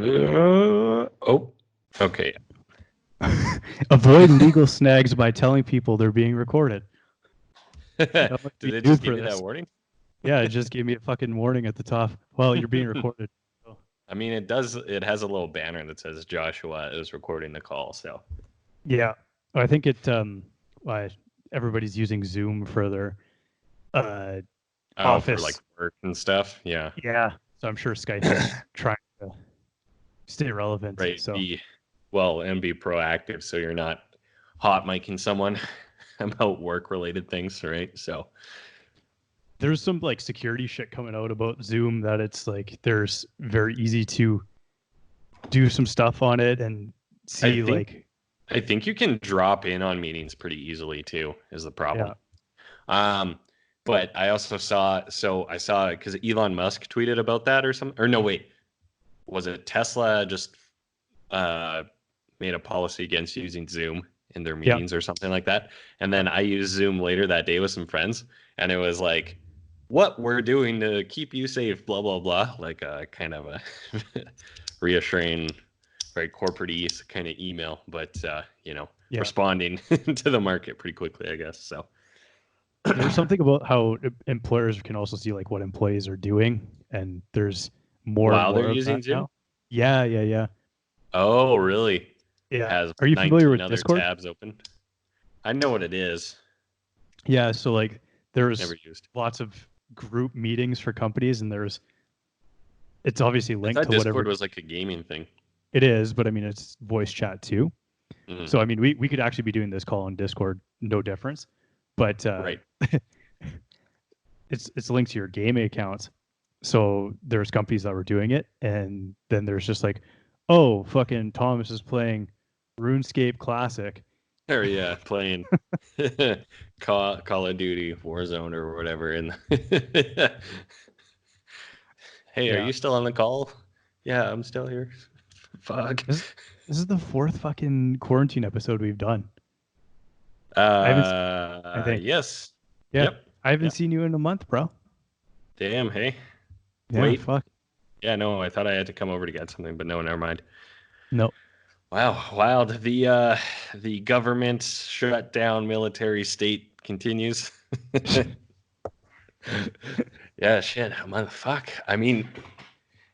Oh, okay. Avoid legal snags by telling people they're being recorded. That might be Did it new just give for you that this. warning? Yeah, it just gave me a fucking warning at the top. Well, you're being recorded. So, I mean, it does. It has a little banner that says Joshua is recording the call. So, yeah, I think it. Why everybody's using Zoom for their uh, oh, for like office. work and stuff. Yeah, Yeah, so I'm sure Skype is trying to stay relevant. right. So And be proactive, so you're not hot micing someone about work related things, right? So, there's some like security shit coming out about Zoom that it's like there's very easy to do some stuff on it and I see think like I think you can drop in on meetings pretty easily too. Is the problem? yeah Um, but I saw because Elon Musk tweeted about that or something. Or no, wait, was it Tesla just made a policy against using Zoom in their yeah meetings or something like that? And then I used Zoom later that day with some friends, and it was like, what we're doing to keep you safe, blah blah blah, like a kind of a reassuring, very corporate-y kind of email, but yeah. responding to the market pretty quickly, I guess. So. There was something about how employers can also see like what employees are doing, and there's more and While they're more of that using Zoom? now. Yeah, yeah, yeah, Oh, really? yeah. Has Are you familiar 19 with other Discord? tabs open? I know what it is. Yeah, so like Never there's used. lots of group meetings for companies, and there's it's obviously I linked thought to whatever Discord was like a gaming thing. it is, but I mean it's voice chat too. Mm, So I mean we could actually be doing this call on Discord, no difference. But right. it's linked to your gaming accounts. So there's companies that were doing it, and then there's just like, oh, fucking Thomas is playing RuneScape Classic. Or yeah, playing Call of Duty, Warzone, or whatever. And hey, are Yeah, you still on the call? Yeah, I'm still here. Fuck. this this is the fourth fucking quarantine episode we've done. I haven't. I think. Yes. Yeah, Yep. I haven't Yep. seen you in a month, bro. Damn. Hey. Yeah, Wait. fuck. Yeah. No, I thought I had to come over to get something, but no, never mind. No. Wow, wild. The government shutdown military state continues. Yeah, shit. Fuck. I mean,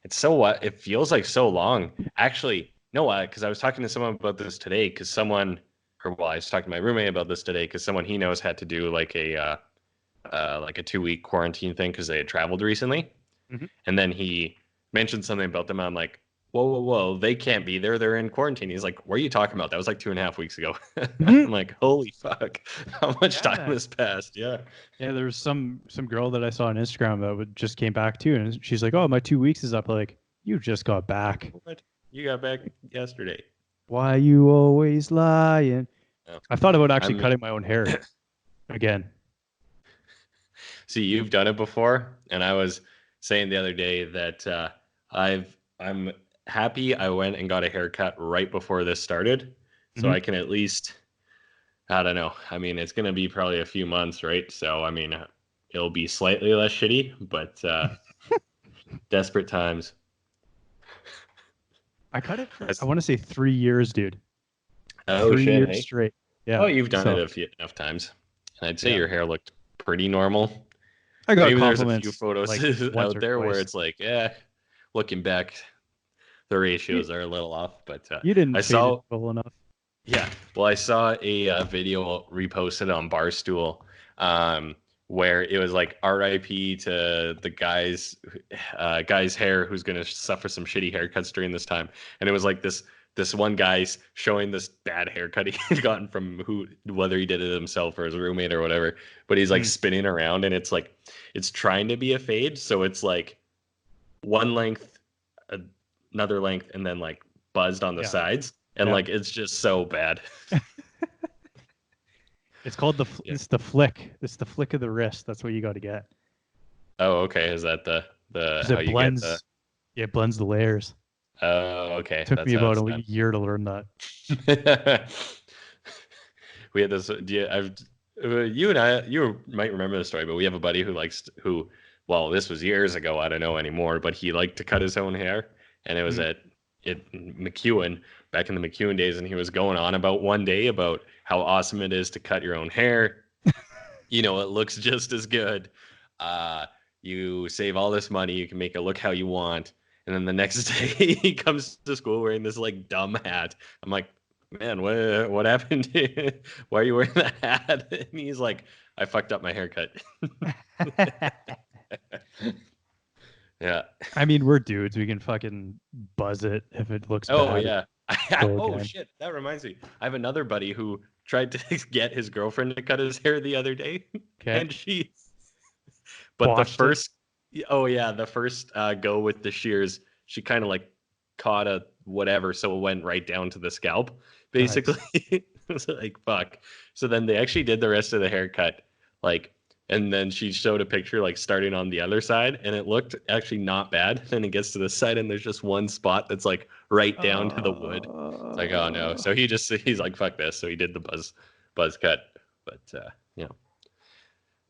it's so what it feels like so long. Actually, no, because I was talking to someone about this today. I was talking to my roommate about this today because someone he knows had to do like a 2 week quarantine thing because they had traveled recently. Mhm. And then he mentioned something about them. I'm like, whoa, whoa, whoa, they can't be there. They're in quarantine. He's like, what are you talking about? That was like 2.5 weeks ago. I'm Mhm. like, holy fuck, how much Yeah, time man. has passed? Yeah. Yeah, there was some girl that I saw on Instagram that just came back too, and she's like, "Oh, my 2 weeks is up." Like, you just got back. What? You got back yesterday. Why you always lying? Oh, I thought about actually I'm cutting my own hair again. see, you've done it before, and I was saying the other day that I'm happy I went and got a haircut right before this started, so Hmm. I can at least I don't know. I mean, it's gonna be probably a few months, right? So I mean, it'll be slightly less shitty, but desperate times. I cut it for I That's- want to say 3 years, dude. oh Three shit, years hey. straight. Oh, Yeah. you've done it So enough times, and I'd say yeah, your hair looked pretty normal. I got Maybe there's a few compliments photos like once out or there where twice. it's like, yeah, looking back, the You, ratios are a little off. But you didn't I fade it saw, well enough. yeah, well, I saw a video reposted on Barstool, um, where it was like R.I.P. to the guy's hair who's gonna suffer some shitty haircuts during this time, and it was like this one guy's showing this bad haircut he'd gotten from whether he did it himself or his roommate or whatever, but he's like Mm, spinning around and it's like it's trying to be a fade, so it's like one length, another length, and then like buzzed on the yeah. sides, and Yeah. like it's just so bad. It's called Yeah. it's the flick. It's the flick of the wrist. That's what you got to get Oh, okay. Is that the because how it you get the? blends. Yeah, it blends the layers. Oh, okay. Took That's me how about it's a done. year to learn that. We had this. You and you might remember the story, but we have a buddy well, this was years ago. I don't know anymore, but he liked to cut his own hair, and it was Mm. at McEwen, back in the McEwen days, and he was going on about one day about how awesome it is to cut your own hair. It looks just as good. You save all this money, you can make it look how you want. And then the next day he comes to school wearing this like dumb hat. I'm like, man, what happened? Why are you wearing that hat? And he's like, I fucked up my haircut. Yeah. I mean, we're dudes. We can fucking buzz it if it looks Oh bad. yeah. Go Oh again. shit. That reminds me. I have another buddy who tried to get his girlfriend to cut his hair the other day, Okay. and but the Botched it. first, oh yeah, the first go with the shears, she kind of like caught a whatever, so it went right down to the scalp, basically. It's like fuck. So then they actually did the rest of the haircut, like, and then she showed a picture like starting on the other side, and it looked actually not bad. Then it gets to the side, and there's just one spot that's like right down to the wood. It's like, oh no. So he's like, fuck this. So he did the buzz cut, but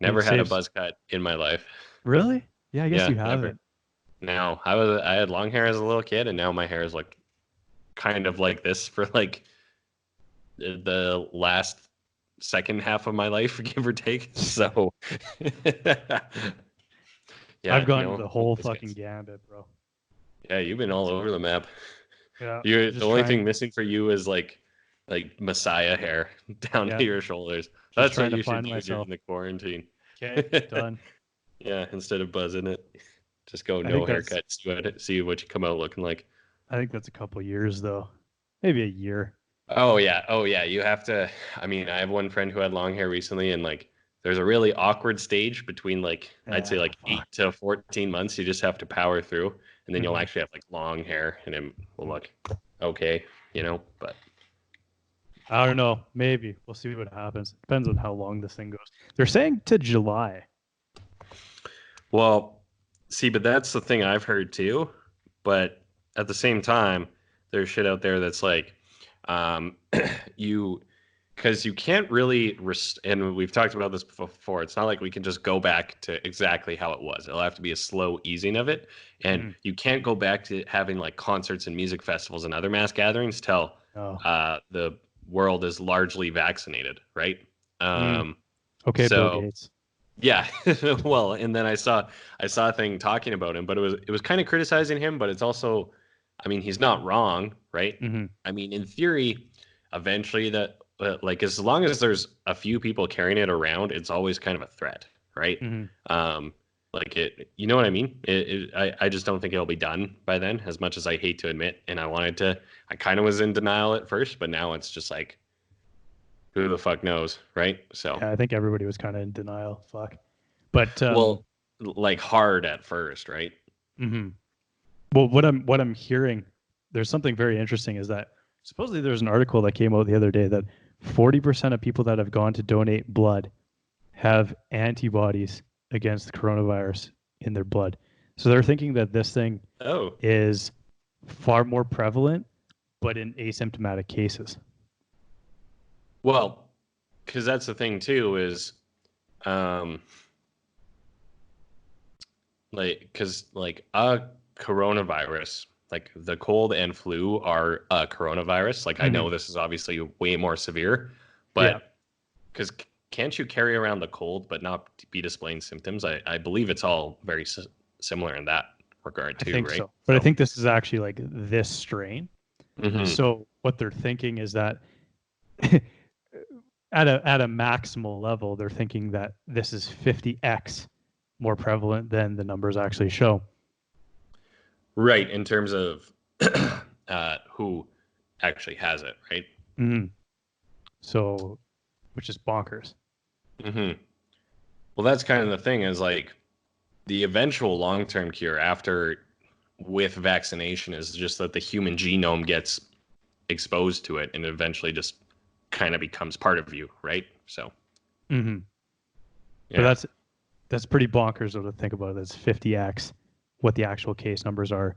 never had a buzz cut in my life. Really? Yeah, I guess you never. haven't. No, I had long hair as a little kid, and now my hair is like kind of like this for like the last second half of my life, give or take. So yeah, I've gone the whole fucking gambit, bro. Yeah, you've been all over the map. Yeah. The only thing missing for you is like Messiah hair down to your shoulders. That's what you should do during the quarantine. Okay, done. Yeah, instead of buzzing it, just go no haircut. See what you come out looking like. I think that's a couple years though, maybe a year. Oh yeah. You have to. I mean, I have one friend who had long hair recently, and like, there's a really awkward stage between like I'd say like 8 to 14 months. You just have to power through, and then you'll actually have like long hair, and it will look okay, But I don't know. Maybe we'll see what happens. Depends on how long this thing goes. They're saying to July. Well, see, but that's the thing I've heard too. But at the same time, there's shit out there that's like, because you can't really, and we've talked about this before, it's not like we can just go back to exactly how it was. It'll have to be a slow easing of it. And you can't go back to having like concerts and music festivals and other mass gatherings till the world is largely vaccinated, right? Okay, so, Bill Gates. Yeah, well, and then I saw a thing talking about him, but it was kind of criticizing him, but it's also, I mean, he's not wrong, right? I mean, in theory, eventually that like as long as there's a few people carrying it around, it's always kind of a threat, right? Like it, you know what I mean? I just don't think it'll be done by then, as much as I hate to admit. And I kind of was in denial at first, but now it's just like, who the fuck knows, right? So yeah, I think everybody was kind of in denial. Fuck, but well, like hard at first, right? Well, what I'm hearing, there's something very interesting is that supposedly there's an article that came out the other day that 40% of people that have gone to donate blood have antibodies against the coronavirus in their blood. So they're thinking that this thing is far more prevalent, but in asymptomatic cases. Well, because that's the thing too is, like a coronavirus, like the cold and flu are a coronavirus. Like I know this is obviously way more severe, but because can't you carry around the cold but not be displaying symptoms? I believe it's all very similar in that regard too, I think right? so. But I think this is actually like this strain. So what they're thinking is that at a maximal level, they're thinking that this is 50x more prevalent than the numbers actually show. Right, in terms of who actually has it, right? So, which is bonkers. Well, that's kind of the thing is like the eventual long-term cure with vaccination is just that the human genome gets exposed to it and eventually just kind of becomes part of you, right? So, but that's pretty bonkers though to think about. That's 50x what the actual case numbers are,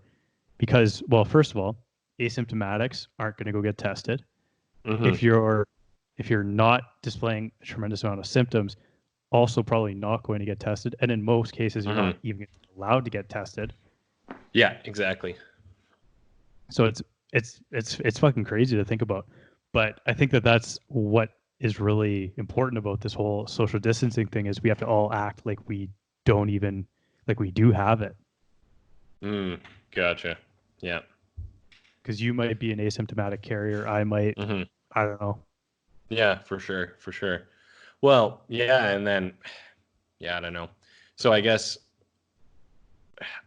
because, well, first of all, asymptomatics aren't going to go get tested. If you're not displaying a tremendous amount of symptoms, also probably not going to get tested, and in most cases, you're not even allowed to get tested. Yeah, exactly. So it's it's fucking crazy to think about. But I think that that's what is really important about this whole social distancing thing is we have to all act like we don't even like we do have it. Gotcha. Yeah. Because you might be an asymptomatic carrier. I might. Hmm. I don't know. Yeah, for sure. For sure. Well, yeah. And then, yeah, I don't know. So I guess,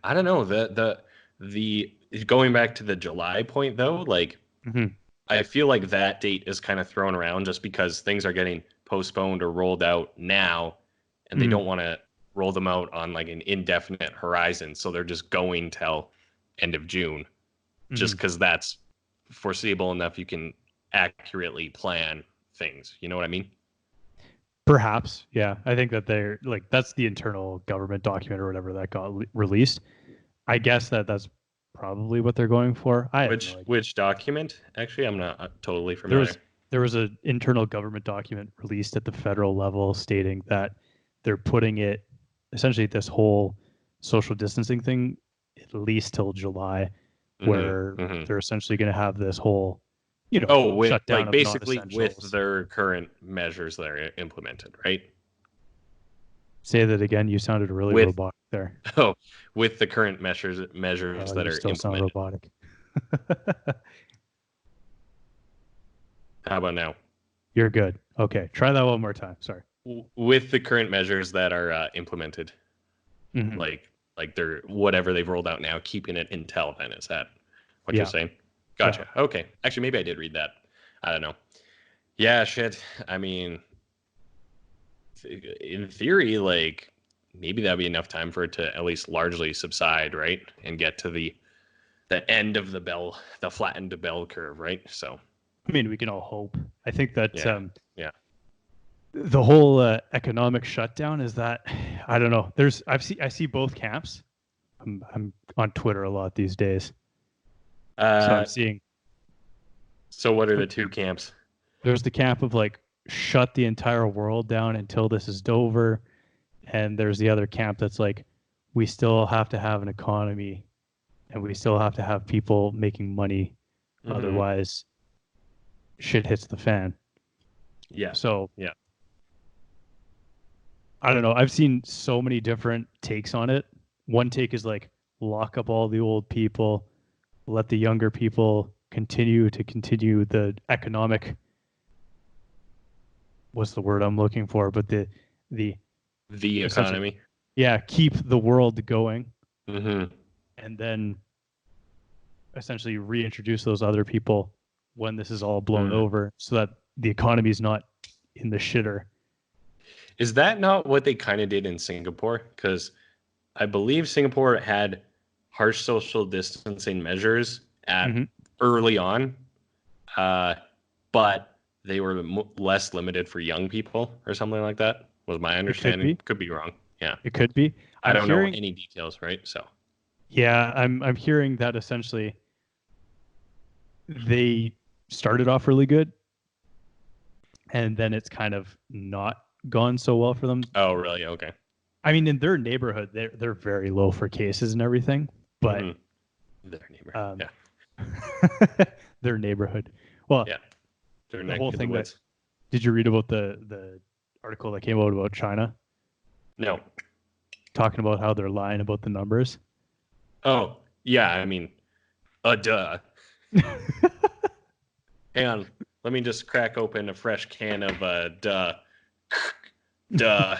I don't know. The going back to the July point though, like, Hmm. I feel like that date is kind of thrown around just because things are getting postponed or rolled out now, and they Mm. don't want to roll them out on like an indefinite horizon. So they're just going till end of June, just Hmm. because that's foreseeable enough. You can accurately plan things. You know what I mean? Perhaps, yeah. I think that they're like that's the internal government document or whatever that got released. I guess that that's probably what they're going for. I have no idea. Which document? Actually, I'm not totally There familiar. was there was an internal government document released at the federal level stating that they're putting it essentially this whole social distancing thing at least till July, Hmm. where Hmm. they're essentially going to have this whole, Oh, with shutdown like of basically with non-essentials. their current measures that are implemented, right? Say that again. You sounded really With robotic there. Oh, with the current measures Oh, that you are still sound implemented. robotic. How about now? You're good. Okay, try that one more time. Sorry. With the current measures that are implemented, Hmm. like they're whatever they've rolled out now, keeping it until then. Is that what you're Yeah, saying? yeah. Gotcha. Okay. Actually, maybe I did read that. I don't know. Yeah, shit. I mean, in theory, like maybe that'd be enough time for it to at least largely subside, right, and get to the end of the flattened bell curve, right? So I mean, we can all hope. I think that yeah, yeah. the whole economic shutdown is that I don't know. I see both camps. I'm on Twitter a lot these days, so I'm Uh, seeing so what are the two camps? there's the camp of like shut the entire world down until this is over, and there's the other camp that's like we still have to have an economy and we still have to have people making money, Hmm. otherwise shit hits the fan. Yeah, So yeah. I don't know. I've seen so many different takes on it. One take is like lock up all the old people, let the younger people continue the economic, what's the word I'm looking for, but the The essentially, economy. yeah, keep the world going, Hmm. and then essentially reintroduce those other people when this is all blown Mm. over so that the economy is not in the shitter. Is that not what they kind of did in Singapore? Because I believe Singapore had harsh social distancing measures at Mm-hmm. early on, uh, but they were less limited for young people or something like that. Was my It could understanding? be. Could be wrong. Yeah, It could be. I I'm don't know hearing any details, right? So. Yeah, I'm hearing that essentially they started off really good and then it's kind of not gone so well for them. Oh, really? Okay. I mean, in their neighborhood, they're very low for cases and everything, but Hmm. Their neighbor. um, Yeah, their neighborhood. Well, yeah. Their the neck whole of the thing that woods. did you read about the article that came out about China No. talking about how they're lying about the numbers? Oh, yeah. I mean, duh. Hang on. Let me just crack open a fresh can of duh. Duh.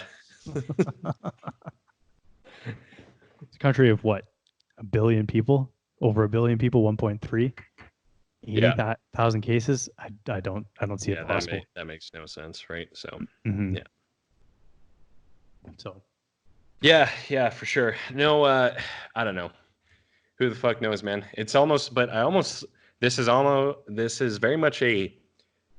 It's a country of what? A billion people? Over a billion people, 1.3? Yeah. 80,000 cases? I don't see it Yeah, possible. that makes no sense, right? So, Hmm. yeah. So Yeah, yeah, for sure. No, I don't know. Who the fuck knows, man? It's almost, but I almost, this is very much a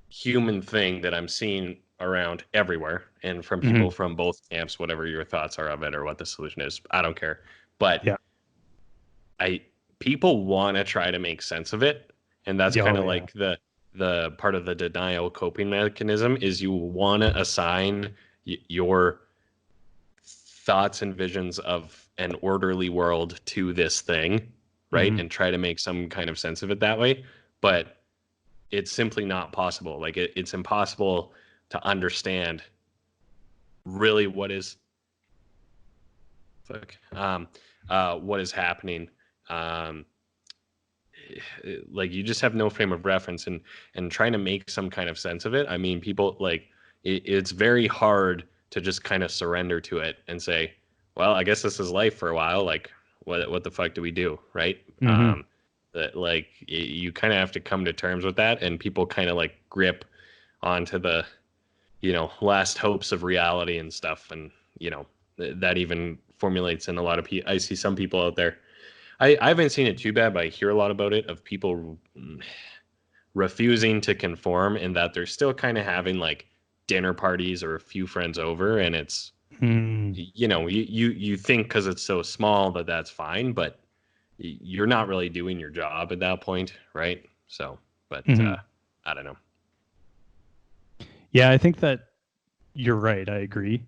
human thing that I'm seeing around everywhere and from hmm people from both camps, whatever your thoughts are of it or what the solution is. I don't care. But yeah, I people want to try to make sense of it, and that's yeah, kind oh of yeah, like the part of the denial coping mechanism is you want to assign your thoughts and visions of an orderly world to this thing, right? hmm And try to make some kind of sense of it that way. but it's simply not possible. Like it's impossible to understand really what is happening. Um, like you just have no frame of reference, and trying to make some kind of sense of it. I mean, people like it's very hard to just kind of surrender to it and say, well, I guess this is life for a while. Like what the fuck do we do, right? Mm-hmm. That like you kind of have to come to terms with that, and people kind of like grip onto the last hopes of reality and stuff, and that even formulates in a lot of people. I see some people out there. I haven't seen it too bad, but I hear a lot about it of people refusing to conform, and that they're still kind of having like dinner parties or a few friends over, and it's Mm. you think because it's so small that that's fine, but you're not really doing your job at that point, right? So, but Mm-hmm. I don't know. Yeah, I think that you're right. I agree.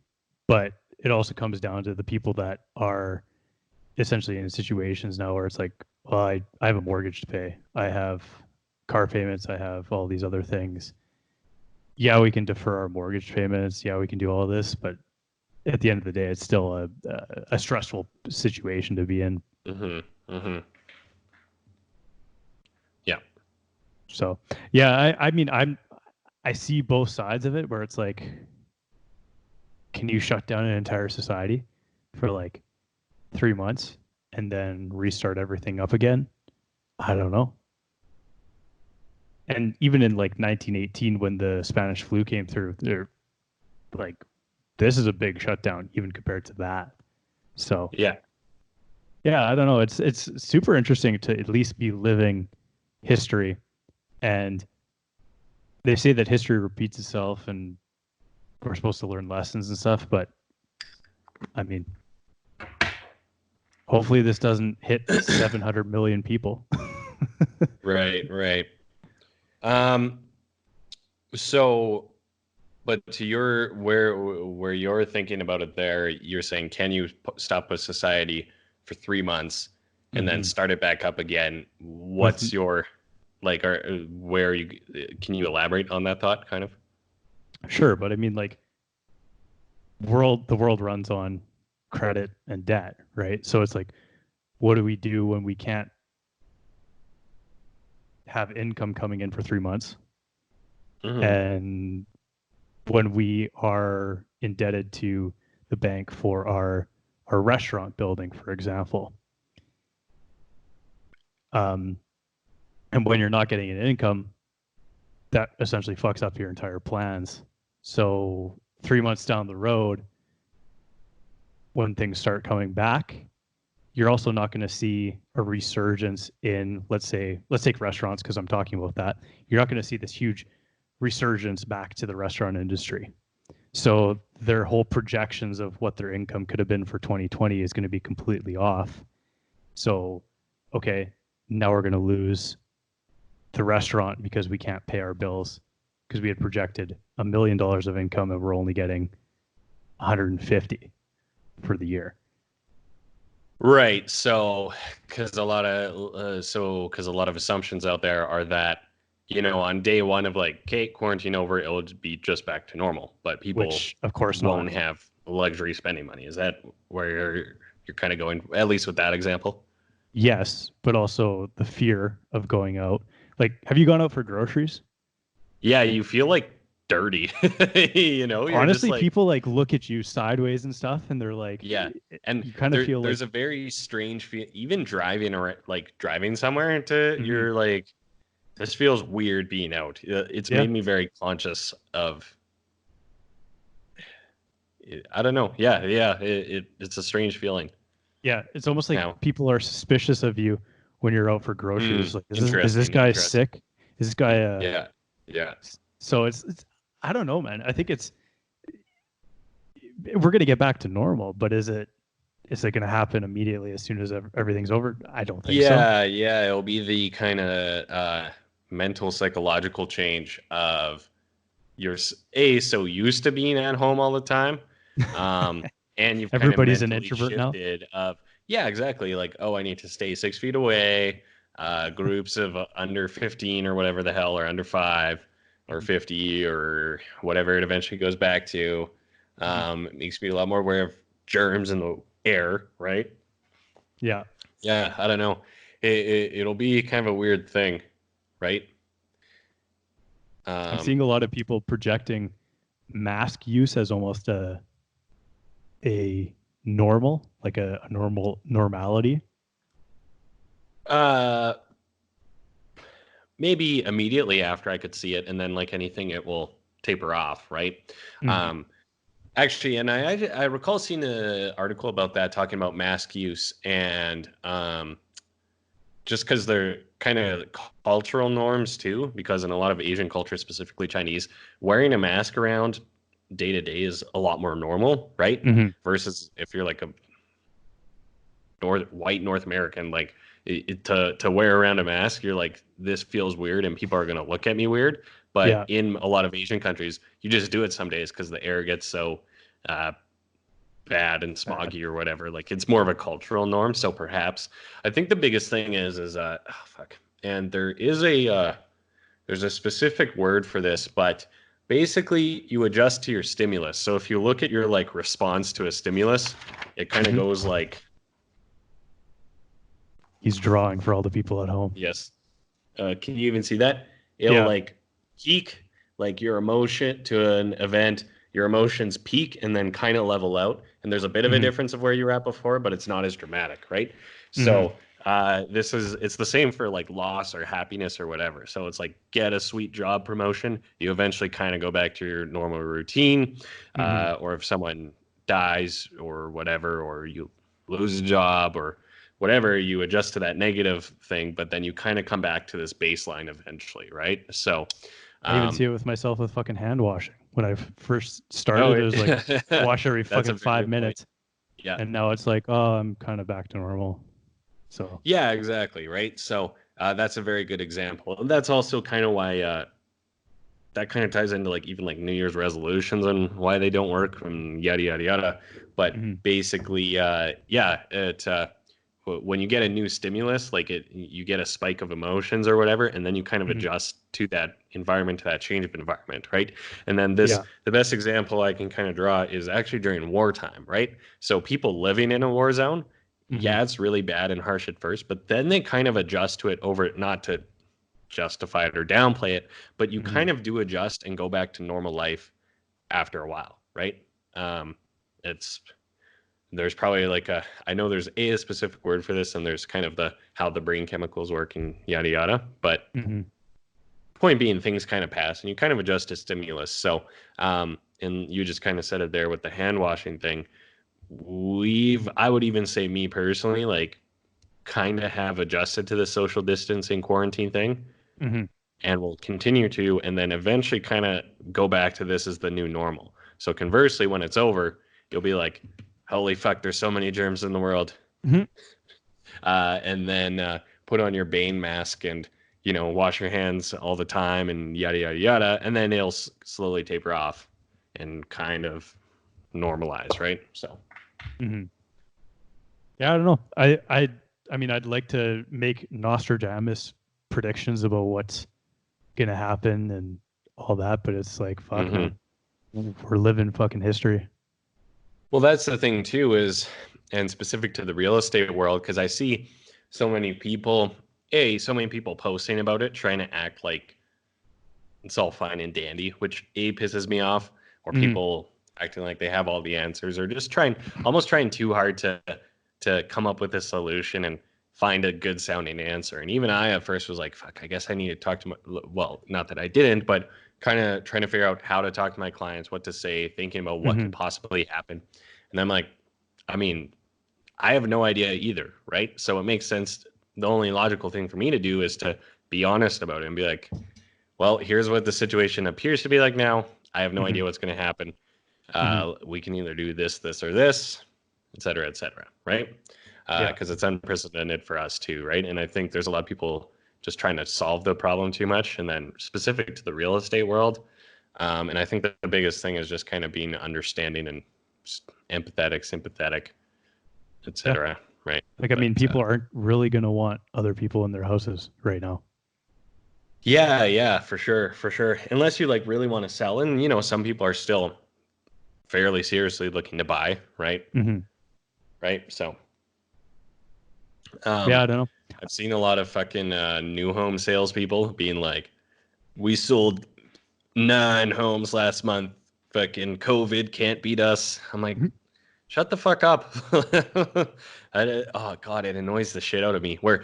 But it also comes down to the people that are essentially in situations now where it's like, well, I have a mortgage to pay. I have car payments. I have all these other things. Yeah, we can defer our mortgage payments. Yeah, we can do all this. But at the end of the day, it's still a stressful situation to be in. Mm-hmm. Mm-hmm. Yeah. So, yeah, I mean, I see both sides of it where it's like, can you shut down an entire society for like 3 months and then restart everything up again? I don't know. And even in like 1918, when the Spanish flu came through, they're like, this is a big shutdown, even compared to that. So Yeah. yeah, I don't know. It's super interesting to at least be living history, and they say that history repeats itself, and we're supposed to learn lessons and stuff. But I mean, hopefully this doesn't hit 700 million people. Right. Right. Um. So, but to your where you're thinking about it, there, you're saying, can you stop a society for 3 months and then Mm-hmm. start it back up again? With What's your like? Or where you can you elaborate on that thought, kind of? sure, but I mean, like, the world runs on credit and debt, right? So it's like, what do we do when we can't have income coming in for 3 months, Mm-hmm. and when we are indebted to the bank for our restaurant building, for example, um, and when you're not getting an income, that essentially fucks up your entire plans. So 3 months down the road, when things start coming back, you're also not going to see a resurgence in, let's take restaurants because I'm talking about that. You're not going to see this huge resurgence back to the restaurant industry. So their whole projections of what their income could have been for 2020 is going to be completely off. So, okay, now we're going to lose the restaurant because we can't pay our bills because we had projected $1 million of income and we're only getting 150 for the year. Right. So, because a lot of assumptions out there are that on day one of like, okay, quarantine over, it'll be just back to normal, but people Which, of course, not. won't have luxury spending money. Is that where you're kind of going, at least with that example? Yes, but also the fear of going out. Like, have you gone out for groceries? Yeah, you feel like dirty. You're just Honestly, like, people like look at you sideways and stuff, and they're like, yeah. And you kind of feel like, there's a very strange feel, even driving around, like driving somewhere to, mm-hmm. you're like, this feels weird being out. It's Yeah, made me very conscious of, I don't know. Yeah, yeah. It's a strange feeling yeah. It's almost like now. people are suspicious of you when you're out for groceries. Like, is this Interesting. guy Interesting. sick? Is this guy Yeah. Yeah. So it's I don't know, man. I think we're gonna get back to normal, but is it gonna happen immediately as soon as everything's over? I don't think so. Yeah. Yeah. It'll be the kind of mental psychological change of you're so used to being at home all the time, um, and you've kind of Everybody's an mentally introvert now. shifted of, yeah, exactly, like, oh, I need to stay 6 feet away, groups of under 15 or whatever the hell, or under 5 or 50 or whatever it eventually goes back to. It makes me a lot more aware of germs in the air, right? Yeah. Yeah, I don't know. It'll be kind of a weird thing, right? I'm seeing a lot of people projecting mask use as almost a normal, like a normal normality. Uh, maybe immediately after I could see it, and then like anything, it will taper off, right? Mm-hmm. Actually, and I recall seeing an article about that talking about mask use and just because they're kind of cultural norms too, because in a lot of Asian cultures, specifically Chinese, wearing a mask around day to day is a lot more normal, right? Mm-hmm. Versus if you're like a white North American, like to wear around a mask, you're like, this feels weird and people are going to look at me weird. But Yeah. in a lot of Asian countries, you just do it some days because the air gets so uh, bad and Bad. smoggy or whatever. Like it's more of a cultural norm. So perhaps I think the biggest thing is oh fuck. And there's a specific word for this, but basically you adjust to your stimulus. So if you look at your like response to a stimulus, it kind of Mm-hmm. goes like, He's drawing for all the people at home. yes. Can you even see that? It'll Yeah. like peak, like your emotion to an event, your emotions peak and then kind of level out. And there's a bit of a Mm-hmm. difference of where you were at before, but it's not as dramatic, right? Mm-hmm. So it's the same for like loss or happiness or whatever. So it's like get a sweet job promotion, you eventually kind of go back to your normal routine, Mm-hmm. or if someone dies or whatever, or you lose a job or whatever, you adjust to that negative thing, but then you kind of come back to this baseline eventually, right? So, I even see um, it with myself with fucking hand washing. When I first started, oh, it was like wash every that's a fucking very five good point. minutes, Yeah. and now it's like, oh, I'm kind of back to normal. So. Yeah, exactly. Right. So, that's a very good example. And that's also kind of why, that kind of ties into like even like New Year's resolutions and why they don't work and yada, yada, yada. But Mm-hmm. basically, yeah, when you get a new stimulus, like you get a spike of emotions or whatever, and then you kind of Mm-hmm. adjust to that environment, to that change of environment, right? And then Yeah. the best example I can kind of draw is actually during wartime, right? So people living in a war zone, Mm-hmm. yeah, it's really bad and harsh at first, but then they kind of adjust to it over, not to justify it or downplay it, but you Mm-hmm. kind of do adjust and go back to normal life after a while, right? Um, it's there's probably like I know there's a specific word for this, and there's kind of the how the brain chemicals work and yada yada. But Mm-hmm. point being, things kind of pass, and you kind of adjust to stimulus. So, and you just kind of said it there with the hand washing thing. I would even say me personally, like kind of have adjusted to the social distancing quarantine thing Mm-hmm. and will continue to, and then eventually kind of go back to this as the new normal. So conversely, when it's over, you'll be like, holy fuck, there's so many germs in the world. Mm-hmm. And then put on your Bane mask and, wash your hands all the time and yada, yada, yada. And then it'll slowly taper off and kind of normalize, right? So, Mm-hmm. Yeah, I don't know. I mean, I'd like to make Nostradamus predictions about what's gonna happen and all that, but it's like, fuck, mhm. man, we're living fucking history. Well, that's the thing too is, and specific to the real estate world, because I see so many people posting about it, trying to act like it's all fine and dandy, which pisses me off, or Mm-hmm. people acting like they have all the answers, or just almost trying too hard to come up with a solution and find a good sounding answer. And even I at first was like, fuck, I guess I need to talk to well, not that I didn't, but kind of trying to figure out how to talk to my clients, what to say, thinking about what Mm-hmm. could possibly happen. And I'm like, I mean, I have no idea either, right? So it makes sense. The only logical thing for me to do is to be honest about it and be like, well, here's what the situation appears to be like now. I have no Mm-hmm. idea what's going to happen. Mm-hmm. We can either do this, or this, et cetera, right? Yeah. Because it's unprecedented for us too, right? And I think there's a lot of people just trying to solve the problem too much, and then specific to the real estate world. And I think that the biggest thing is just kind of being understanding and empathetic, sympathetic, Yeah. etc. right? Like, I mean, people aren't really going to want other people in their houses right now. Yeah, for sure, for sure. Unless you like really want to sell, and some people are still fairly seriously looking to buy, right? Mm-hmm. Right. So, Yeah, um, I don't know. I've seen a lot of fucking new home salespeople being like, "We sold 9 homes last month. Fucking COVID can't beat us." I'm like, Mhm. shut the fuck up. Oh God, it annoys the shit out of me. Where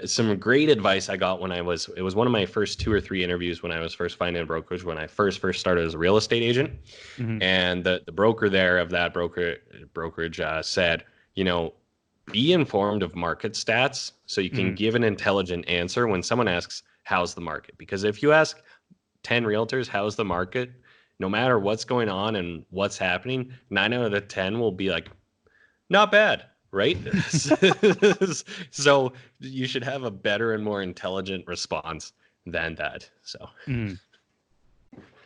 some great advice I got when it was one of my first 2 or 3 interviews when I was first finding a brokerage when I first started as a real estate agent, Mhm. and the broker there of that brokerage said, be informed of market stats so you can Mhm. give an intelligent answer when someone asks how's the market. Because if you ask 10 realtors how's the market, no matter what's going on and what's happening, 9 out of the 10 will be like, not bad, right? So you should have a better and more intelligent response than that. So, Mhm.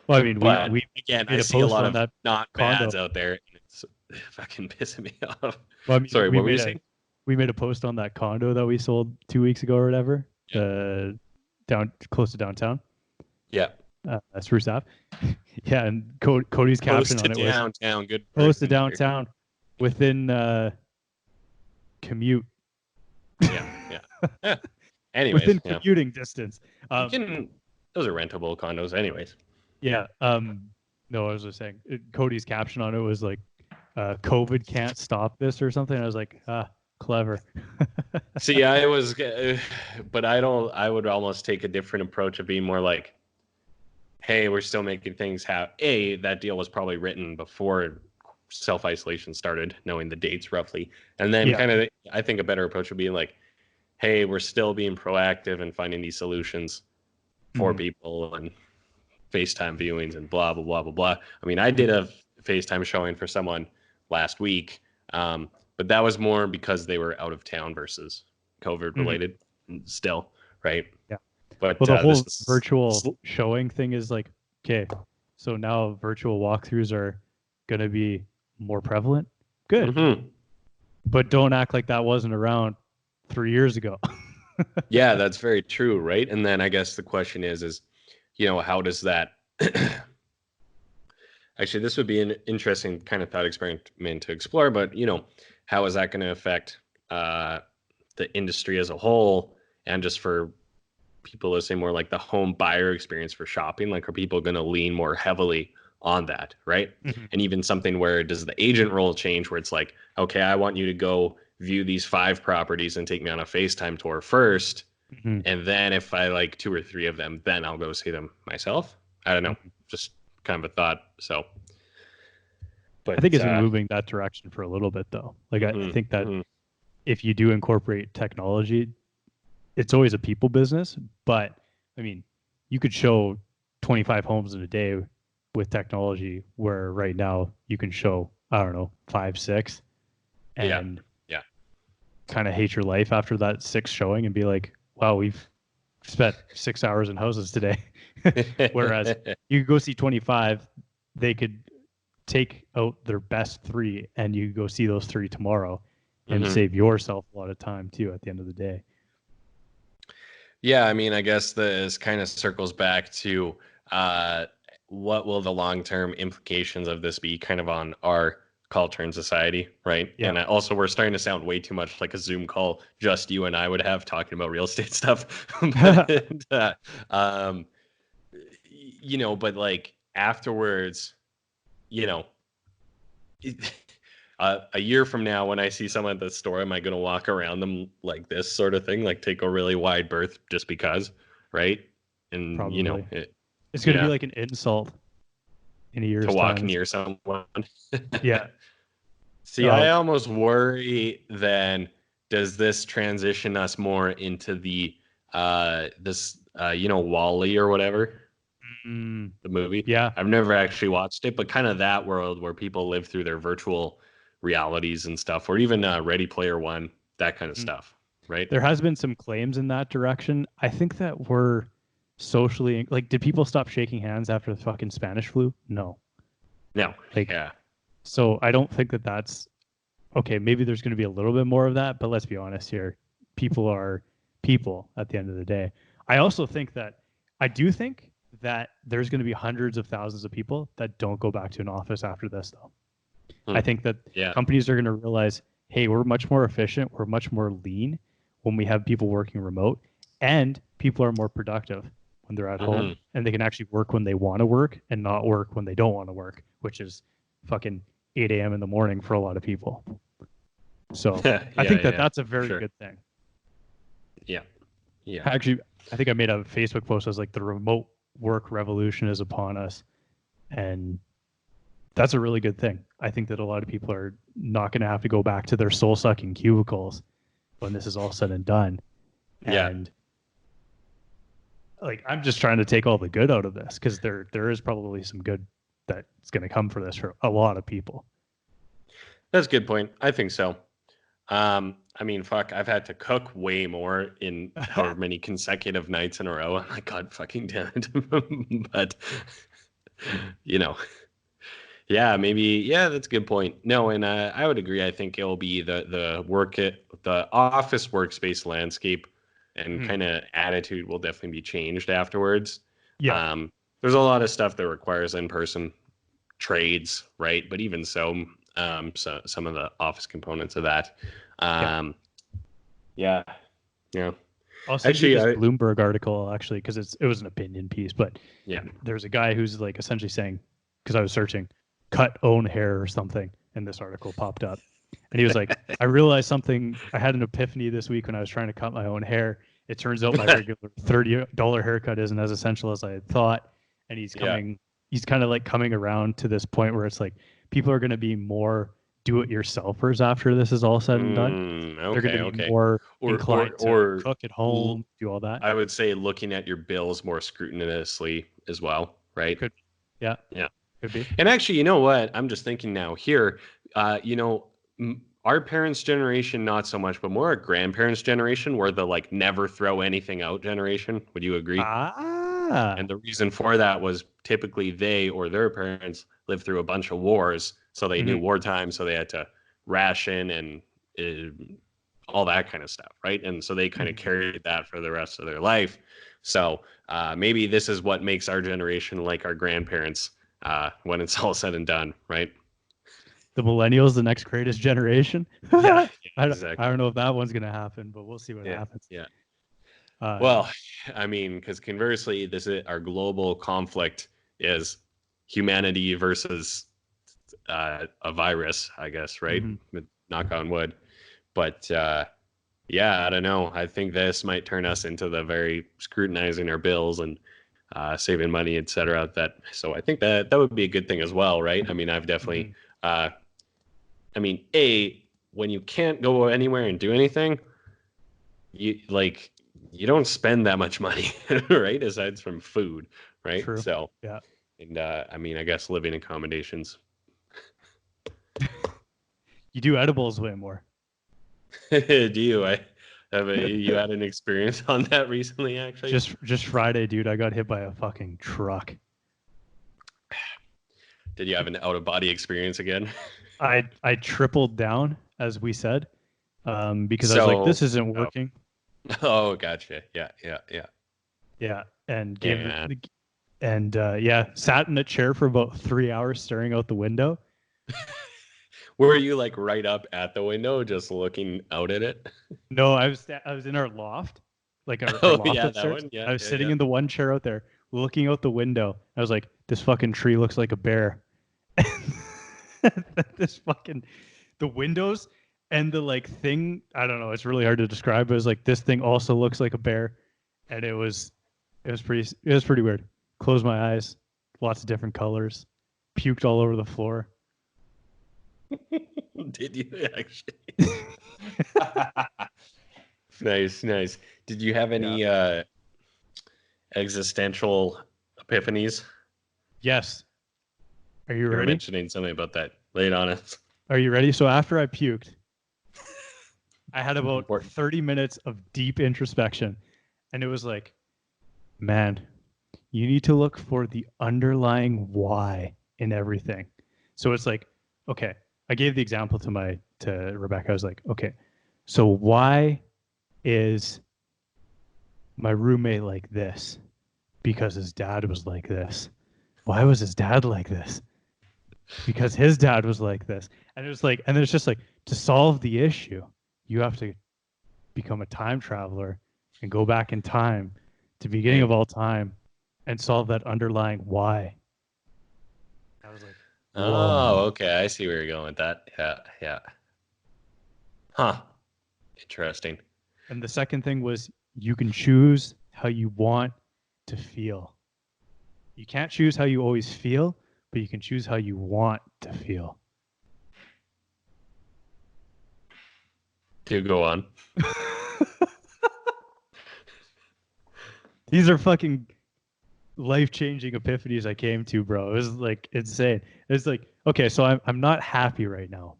Well, I mean, but we again, I made a see a post lot on of that not condo. bads out there, and it's fucking pissing me off. Well, I mean, Sorry, what were you saying? we made a post on that condo that we sold 2 weeks ago or whatever, Yeah. down close to downtown, Yeah. Spruce Ave. Yeah, and Cody's caption Close to on it was downtown. Good close to person here. downtown, within commute, Yeah. Yeah. Yeah. Anyways, within yeah. commuting distance. You Um, can. Those are rentable condos, anyways. yeah. No, I was just saying, Cody's caption on it was like, "COVID can't stop this" or something. I was like, clever. See, I was, but I don't. I would almost take a different approach of being more like, "Hey, we're still making things happen." That deal was probably written before self isolation started, knowing the dates roughly, and then Yeah. kind of, I think a better approach would be like, "Hey, we're still being proactive and finding these solutions for Mhm. people and FaceTime viewings and blah blah blah blah blah." I mean, I did a FaceTime showing for someone last week, but that was more because they were out of town versus COVID Mhm. related. Still, right? Yeah. But Well, the this whole is. virtual showing thing is like, okay, so now virtual walkthroughs are going to be more prevalent. Good. Mhm. But don't act like that wasn't around 3 years ago. Yeah, that's very true, right? And then I guess the question is, how does that? Actually, this would be an interesting kind of thought experiment to explore. But how is that going to affect uh, the industry as a whole, and just for people listening, more like the home buyer experience for shopping? Like, are people going to lean more heavily on that, right? Mhm. And even something where does the agent role change, where it's like, okay, I want you to go view these 5 properties and take me on a FaceTime tour first, Mhm. and then if I like 2 or 3 of them, then I'll go see them myself. I don't know, Mhm. just kind of a thought. So, I think but it's been moving that direction for a little bit, though. Like, I mhm, think that mhm. if you do incorporate technology, it's always a people business. But I mean, you could show 25 homes in a day with technology, where right now you can show, I don't know, 5, 6, Yeah, and yeah. kind of hate your life after that 6 showing and be like, wow, we've spent 6 hours in houses today. Whereas you could go see 25, they could take out their best 3 and you go see those 3 tomorrow and Mhm. save yourself a lot of time too at the end of the day. Yeah, I mean, I guess this kind of circles back to uh, what will the long-term implications of this be kind of on our culture and society, right? Yeah. And also, we're starting to sound way too much like a Zoom call just you and I would have talking about real estate stuff. But, um, but like afterwards, you know, a year from now, when I see someone at the store, am I going to walk around them like this sort of thing, like take a really wide berth just because, right? And Probably. It's going to be yeah, like an insult in a to year's walk time. near someone. Yeah. See, I almost worry then, does this transition us more into the this Wally or whatever, Mm, the movie? yeah. I've never actually watched it, but kind of that world where people live through their virtual realities and stuff, or even Ready Player One, that kind of Mm. stuff, right? There has been some claims in that direction. I think that we're socially, like, did people stop shaking hands after the fucking Spanish flu? No. No, Like, yeah, so I don't think that that's okay, maybe there's going to be a little bit more of that, but let's be honest here. People are people at the end of the day. I do think that there's going to be hundreds of thousands of people that don't go back to an office after this, though. I think that Yeah. companies are going to realize, hey, we're much more efficient, we're much more lean when we have people working remote, and people are more productive when they're at home, and they can actually work when they want to work and not work when they don't want to work, which is fucking 8 a.m. in the morning for a lot of people. So I think that that's a very good thing. Yeah. Yeah. Actually, I think I made a Facebook post that was like the remote work revolution is upon us. And that's a really good thing. I think that a lot of people are not going to have to go back to their soul sucking cubicles when this is all said and done. And like, I'm just trying to take all the good out of this because there is probably some good that's going to come for this for a lot of people. That's a good point. I think so. I mean, fuck, I've had to cook way more in however many consecutive nights in a row. I'm like, God fucking damn it. But, you know, yeah, maybe, yeah, that's a good point. No, and I would agree. I think it'll be the office workspace landscape and kind of attitude will definitely be changed afterwards. Yeah. There's a lot of stuff that requires in-person trades, right? But even so, so some of the office components of that. Yeah. I'll send you this Bloomberg article actually because it was an opinion piece, but there's a guy who's like essentially saying, because I was searching cut own hair or something, and this article popped up, and he was like, I realized something. I had an epiphany this week when I was trying to cut my own hair. It turns out my regular $30 haircut isn't as essential as I had thought, and he's kind of like coming around to this point where it's like people are going to be more do-it-yourselfers after this is all said and done. They're going to be more inclined to cook at home, do all that. I would say looking at your bills more scrupulously as well, right? Could be. And actually, you know what? I'm just thinking now here, our parents' generation, not so much, but more our grandparents' generation were the like never throw anything out generation. Would you agree? And the reason for that was typically they or their parents lived through a bunch of wars. So they knew wartime, so they had to ration and all that kind of stuff, right? And so they kind of carried that for the rest of their life. So maybe this is what makes our generation like our grandparents when it's all said and done, right? The millennials, the next greatest generation. Exactly. I don't know if that one's going to happen, but we'll see what happens. Yeah. Well, I mean, because conversely, our global conflict is humanity versus a virus, I guess, right? Knock on wood. But I don't know. I think this might turn us into the very scrutinizing our bills and saving money, etc. So I think that would be a good thing as well, right? I mean, I've definitely, when you can't go anywhere and do anything, you don't spend that much money, right? Aside from food, right? True. So yeah. And I guess living accommodations. You do edibles way more. Do you? You had an experience on that recently, actually? Just Friday, dude. I got hit by a fucking truck. Did you have an out of body experience again? I tripled down, as we said, because I was like, this isn't working. Oh, gotcha. Yeah. Yeah, and sat in a chair for about 3 hours staring out the window. Were you like right up at the window, just looking out at it? No, I was in our loft, like our loft upstairs. That one. Yeah, I was sitting in the one chair out there, looking out the window. I was like, this fucking tree looks like a bear. The windows and the like thing. I don't know. It's really hard to describe. But it was like this thing also looks like a bear, and it was pretty weird. Closed my eyes, lots of different colors, puked all over the floor. Did you actually? Nice. Did you have any existential epiphanies? Yes. Are you ready? You're mentioning something about that. Lay it on us. Are you ready? So after I puked, I had about 30 minutes of deep introspection, and it was like, man, you need to look for the underlying why in everything. So it's like, okay, I gave the example to my to Rebecca. I was like, okay, so why is my roommate like this? Because his dad was like this. Why was his dad like this? Because his dad was like this. And it was like, and it's just like, to solve the issue, you have to become a time traveler and go back in time to the beginning of all time and solve that underlying why. I was like, Oh, whoa. okay. I see where you're going with that. Yeah, yeah. Huh. Interesting. And the second thing was you can choose how you want to feel. You can't choose how you always feel, but you can choose how you want to feel. Do go on. These are fucking life-changing epiphanies I came to, bro. It was like insane. It's like, okay, so I'm not happy right now,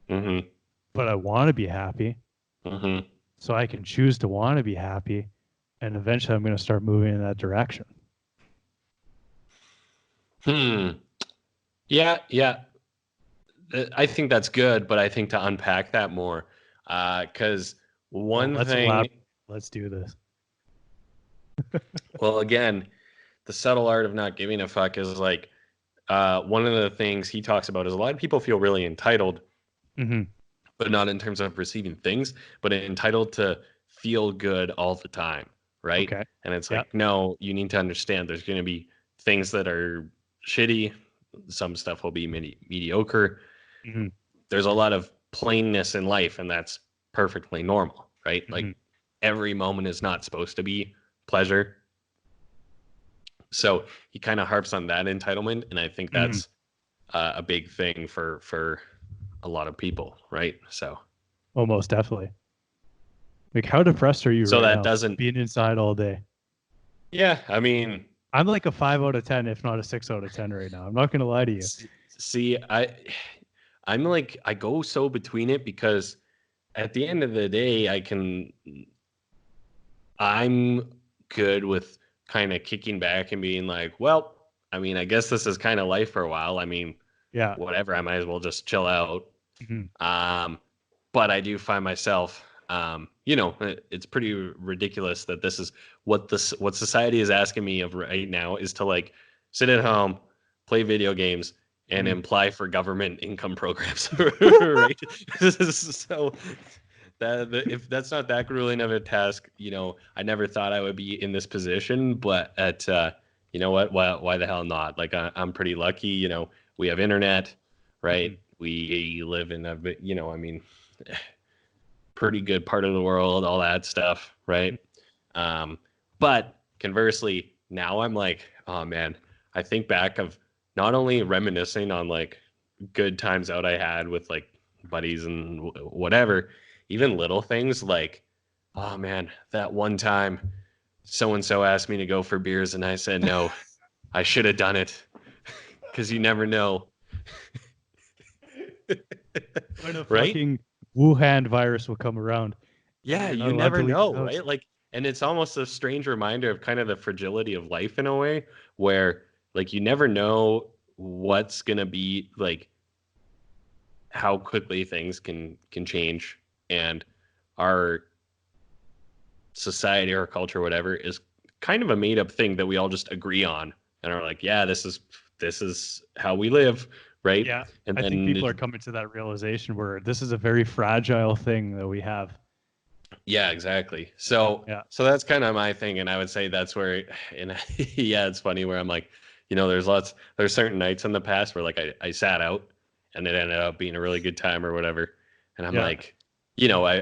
Mm-hmm. but I want to be happy. Mm-hmm. So I can choose to want to be happy, and eventually I'm going to start moving in that direction. Yeah, yeah. I think that's good, but I think to unpack that more, because one thing, Let's do this. well, again, the subtle art of not giving a fuck is like one of the things he talks about is a lot of people feel really entitled, Mm-hmm. but not in terms of receiving things, but entitled to feel good all the time, right? Okay. And it's Yep. like, no, you need to understand there's going to be things that are shitty. Some stuff will be mediocre. Mm-hmm. There's a lot of plainness in life, and that's perfectly normal, right? Mm-hmm. Like every moment is not supposed to be pleasure. So he kind of harps on that entitlement, and I think Mm-hmm. that's a big thing for a lot of people, right? So Almost definitely. Like, how depressed are you so right that now? doesn't, Being inside all day. yeah, I mean, I'm like a 5 out of 10, if not a 6 out of 10 right now. I'm not going to lie to you. see, I'm like I go so between it because at the end of the day, I'm good with kind of kicking back and being like, well, I mean, I guess this is kind of life for a while. I mean, Yeah. whatever, I might as well just chill out. Mm-hmm. But I do find myself, it's pretty ridiculous that this is what society is asking me of right now is to like sit at home, play video games, and Mm-hmm. apply for government income programs, right? So if that's not that grueling of a task, I never thought I would be in this position, but you know what? Why the hell not? Like I'm pretty lucky. We have internet, Mm-hmm. right? We live in I mean, pretty good part of the world, all that stuff, right? But conversely, now I'm like, oh man, I think back of not only reminiscing on like good times out I had with like buddies and whatever, even little things like, oh man, that one time so and so asked me to go for beers and I said no. I should have done it because you never know. When a Right? fucking Wuhan virus will come around and Yeah, you're not you allowed to never leave the know, house. right? Like, and it's almost a strange reminder of kind of the fragility of life in a way where like you never know what's gonna be like how quickly things can change and our society or culture whatever is kind of a made up thing that we all just agree on and are like, yeah, this is how we live, right? Yeah. And I think then people are coming to that realization where this is a very fragile thing that we have. yeah, exactly. So Yeah. so that's kind of my thing, and I would say that's where, and yeah, it's funny where I'm like, there's certain nights in the past where like I sat out, and it ended up being a really good time or whatever, and I'm Yeah. like,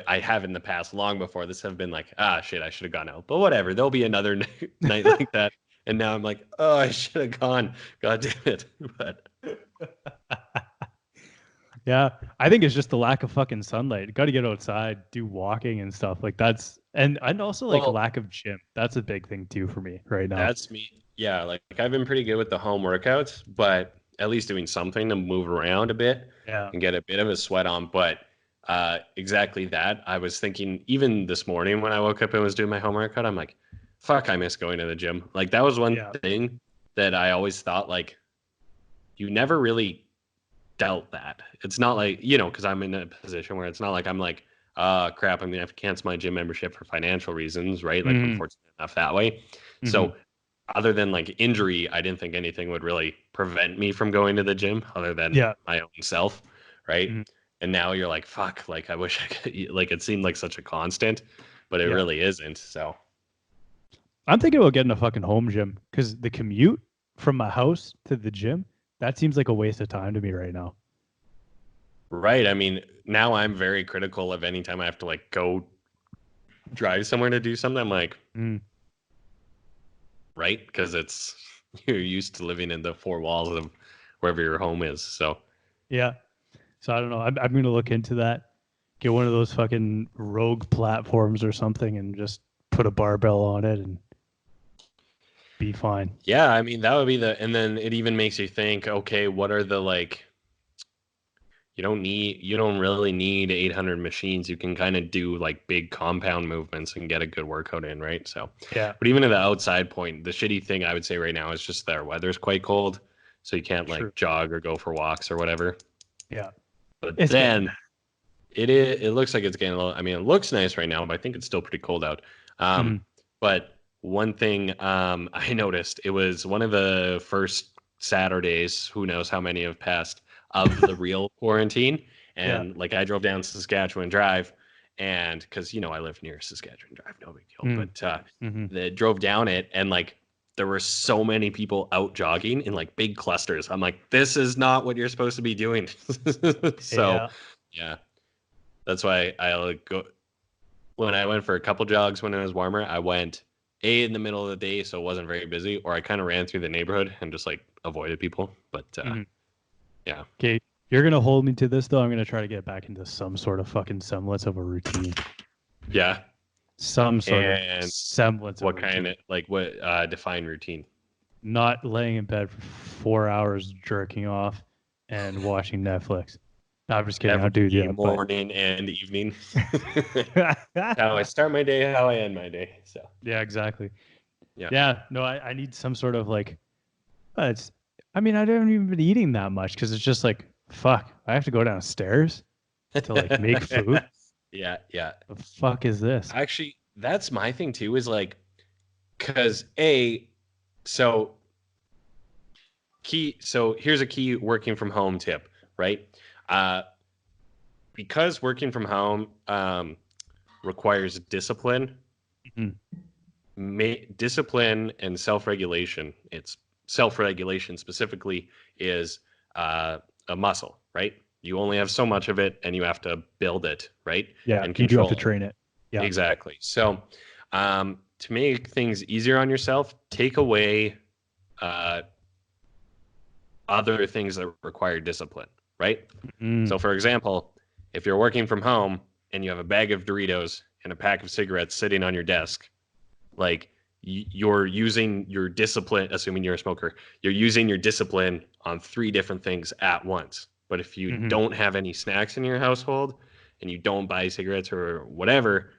I have in the past long before this have been like, ah, shit, I should have gone out, but whatever, there'll be another night like that, and now I'm like, oh, I should have gone, god damn it, but Yeah, I think it's just the lack of fucking sunlight. Got to get outside, do walking and stuff. Like that's and also like well, lack of gym. That's a big thing too for me right now. that's me. Yeah, like I've been pretty good with the home workouts, but at least doing something to move around a bit Yeah. and get a bit of a sweat on. But exactly that. I was thinking even this morning when I woke up and was doing my home workout, I'm like, fuck, I miss going to the gym. Like that was one Yeah. thing that I always thought like you never really dealt that. It's not like, you know, because I'm in a position where it's not like I'm like, crap, I'm gonna have to cancel my gym membership for financial reasons, right? Like I'm fortunate enough that way. So other than like injury, I didn't think anything would really prevent me from going to the gym other than my own self, right? And now you're like, fuck, like I wish I could, like it seemed like such a constant, but it really isn't. So I'm thinking about getting a fucking home gym because the commute from my house to the gym, that seems like a waste of time to me right now. right. I mean, now I'm very critical of any time I have to like go drive somewhere to do something. I'm like, right? Because it's you're used to living in the four walls of wherever your home is. So yeah. So I don't know. I'm going to look into that. Get one of those fucking rogue platforms or something and just put a barbell on it and be fine. yeah, I mean that would be and then it even makes you think, okay, what are the like you don't really need 800 machines. You can kind of do like big compound movements and get a good workout in, right? So Yeah. but even at the outside point, the shitty thing I would say right now is just the weather's quite cold. So you can't like jog or go for walks or whatever. Yeah. But then it looks like it's getting a little, I mean, it looks nice right now, but I think it's still pretty cold out. But one thing I noticed, it was one of the first Saturdays, who knows how many have passed, of the real quarantine. And like I drove down Saskatchewan Drive, and because, you know, I live near Saskatchewan Drive, no big deal. But they drove down it, and like there were so many people out jogging in like big clusters. I'm like, this is not what you're supposed to be doing. So yeah. That's why I go when I went for a couple jogs when it was warmer. I went in the middle of the day, so it wasn't very busy, or I kind of ran through the neighborhood and just like avoided people. But yeah. Okay, you're gonna hold me to this though. I'm gonna try to get back into some sort of fucking semblance of a routine. Yeah. Some sort of semblance. What kind of like what define routine? Not laying in bed for 4 hours jerking off and watching Netflix. No, I'm just kidding. I'll do that. Morning and evening. How I start my day, how I end my day. So yeah, exactly. Yeah. No, I need some sort of like. I haven't even been eating that much because it's just like fuck. I have to go downstairs to like make food. Yeah. The fuck is this? Actually, that's my thing too. Is like, because so here's a key working from home tip, right? Because working from home requires discipline, discipline and self-regulation. It's self-regulation specifically is a muscle, right? You only have so much of it, and you have to build it, right? Yeah, and you do have to train it. Yeah, exactly. So, to make things easier on yourself, take away other things that require discipline, right? So, for example, if you're working from home and you have a bag of Doritos and a pack of cigarettes sitting on your desk, like you're using your discipline, assuming you're a smoker, you're using your discipline on 3 different things at once. But if you don't have any snacks in your household and you don't buy cigarettes or whatever,